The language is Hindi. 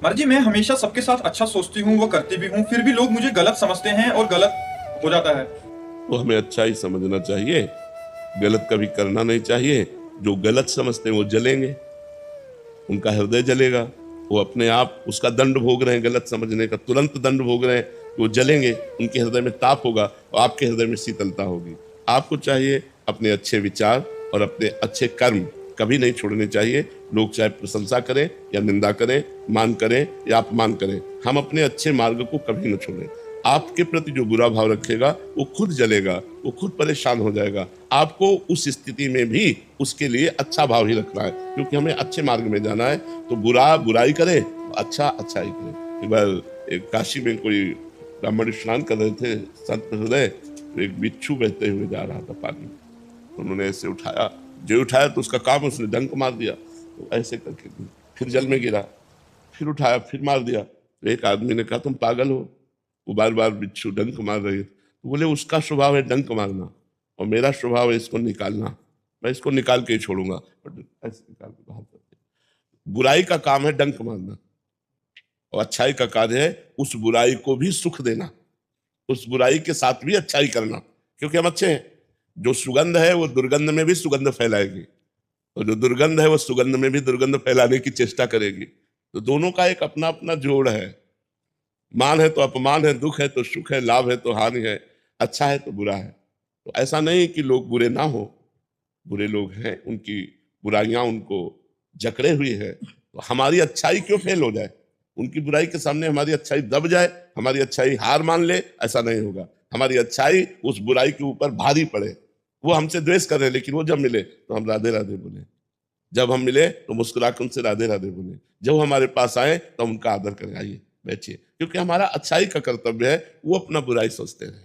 मर्जी, मैं हमेशा सबके साथ अच्छा सोचती हूँ, वो करती भी हूँ, फिर भी लोग मुझे गलत समझते हैं और गलत हो जाता है। तो हमें अच्छा ही समझना चाहिए, गलत कभी करना नहीं चाहिए। जो गलत समझते हैं वो जलेंगे, उनका हृदय जलेगा। वो अपने आप उसका दंड भोग रहे हैं, गलत समझने का तुरंत दंड भोग रहे हैं। वो जलेंगे, उनके हृदय में ताप होगा और आपके हृदय में शीतलता होगी। आपको चाहिए अपने अच्छे विचार और अपने अच्छे कर्म कभी नहीं छोड़ने चाहिए। लोग चाहे प्रशंसा करें या निंदा करें, मान करें या अपमान करें, हम अपने अच्छे मार्ग को कभी न छोड़ें। आपके प्रति जो बुरा भाव रखेगा वो खुद जलेगा, वो खुद परेशान हो जाएगा। आपको उस स्थिति में भी उसके लिए अच्छा भाव ही रखना है, क्योंकि हमें अच्छे मार्ग में जाना है। तो बुरा बुराई करे, अच्छा अच्छाई करे। एक बार एक काशी में कोई ब्राह्मण स्नान कर रहे थे, संत हृदय, तो एक बिच्छू बहते हुए जा रहा था पानी में। उन्होंने ऐसे उठाया, जो उठाया तो उसका काम, उसने डंक मार दिया, तो ऐसे करके फिर जल में गिरा। फिर उठाया, फिर मार दिया। तो एक आदमी ने कहा, तुम पागल हो, वो बार बार बिच्छू डंक मार रही है। तो बोले, उसका स्वभाव है डंक मारना और मेरा स्वभाव है इसको निकालना। मैं इसको निकाल के ही छोड़ूंगा। बट ऐसे निकाल के बाहर कर दिया। बुराई का काम है डंक मारना और अच्छाई का कार्य है उस बुराई को भी सुख देना, उस बुराई के साथ भी अच्छाई करना, क्योंकि हम अच्छे हैं। जो सुगंध है वो दुर्गंध में भी सुगंध फैलाएगी और जो दुर्गंध है वो सुगंध में भी दुर्गंध फैलाने की चेष्टा करेगी। तो दोनों का एक अपना अपना जोड़ है। मान है तो अपमान है, दुख है तो सुख है, लाभ है तो हानि है, अच्छा है तो बुरा है। तो ऐसा नहीं कि लोग बुरे ना हो, बुरे लोग हैं, उनकी बुराइयां उनको जकड़े हुई है। तो हमारी अच्छाई क्यों फेल हो जाए, उनकी बुराई के सामने हमारी अच्छाई दब जाए, हमारी अच्छाई हार मान ले, ऐसा नहीं होगा। हमारी अच्छाई उस बुराई के ऊपर भारी पड़े। वो हमसे द्वेष कर रहे हैं, लेकिन वो जब मिले तो हम राधे राधे बोले, जब हम मिले तो मुस्कुरा के उनसे राधे राधे बोले, जब वो हमारे पास आए तो उनका आदर करें, आइए बैठिए, क्योंकि हमारा अच्छाई का कर्तव्य है, वो अपना बुराई सोचते रहे।